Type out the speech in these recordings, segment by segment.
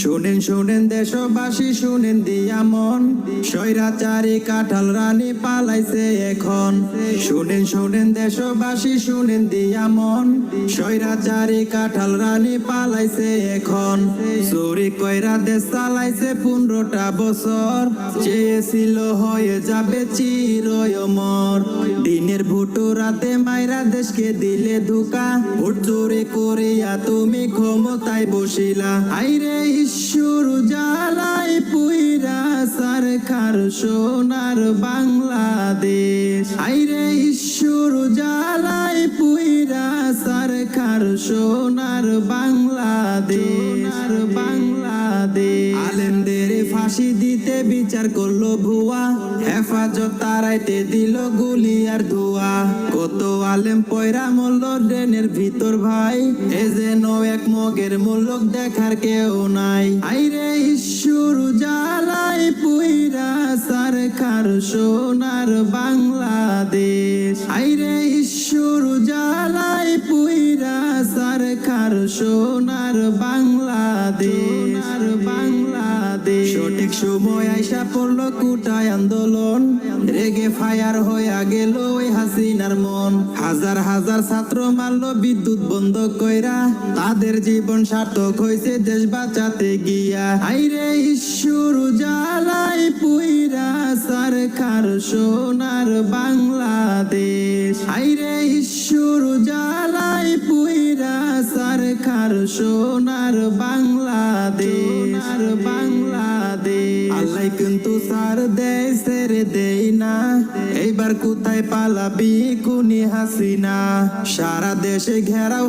শুনেন শুনেন দেশবাসী শুনেন দিয়া মন, স্বৈরাচারী কাঁঠাল রানী পালাইছে এখন। শুনেন শুনেন দেশবাসী শুনেন দিয়া মন, স্বৈরাচারী কাঁঠাল রানী পালাইছে এখন। চুরি কইরা দেশ চালাইছে 15টা বছর, চেয়েছিল হয়ে যাবে চিরই অমর। দিনের ভুটু রাতে মাইরা দেশকে দিলে ধোঁকা, ভোট চুরি করিয়া তুমি ক্ষমতায় বসিলা। আইরে ঈশ্বর জ্বালাই পুইরা সরকার সোনার বাংলাদেশ। আইরে ঈশ্বর জ্বালাই পুইরা সরকার সোনার বাংলাদেশ। আলেমদের ফাঁসি দিতে বিচার করলো ভুয়া, হেফাজত তারাইতে দিল গুলি আর ধোয়া। কত আলেম পয়রা মূল্য ড্রেনের ভিতর ভাই, এ যেন এক মগের মুলুক দেখার কেউ নাই। আইরে ঈশ্বর জ্বালাই পুইরা সরকার সোনার বাংলাদেশ। আইরে ঈশ্বর জ্বালাই পুইরা সরকার সোনার বাংলাদেশ। সঠিক সময় আইসা পড়লো কুটায় আন্দোলন, রেগে ফায়ার হইয়া গেল ওই হাসিনার মন। হাজার হাজার ছাত্র মারলো বিদ্যুৎ বন্ধ কইরা, তাদের জীবন সার্থক হয়েছে দেশ বাঁচাতে গিয়া। আইরে ঈশ্বর জ্বালাই পুইরা সরকার সোনার বাংলাদেশ। আইরে ঈশ্বর জ্বালাই পুইরা সরকার সোনার বাংলাদেশ। আল্লাহ কিন্তু সার দেয় ছেড়ে দেই না, এইবার কোথায় পালাবি কুনি হাসিনা। সারা দেশে ঘেরাও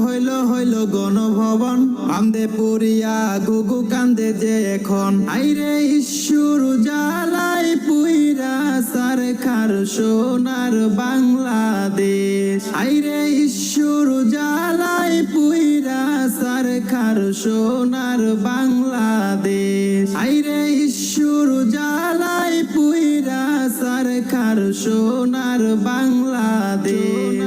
হইল গণভবন, বান্দে পুরিয়া গুগু কান্দে যে এখন। আইরে ঈশ্বর জ্বালাই পুইরা সরকার সোনার বাংলাদেশ। আইরে ঈশ্বর জ্বালাই পুইরা সরকার সোনার বাংলাদেশ। আইরে ঈশ্বর জ্বালাই পুইরা সরকার সোনার বাংলাদেশ।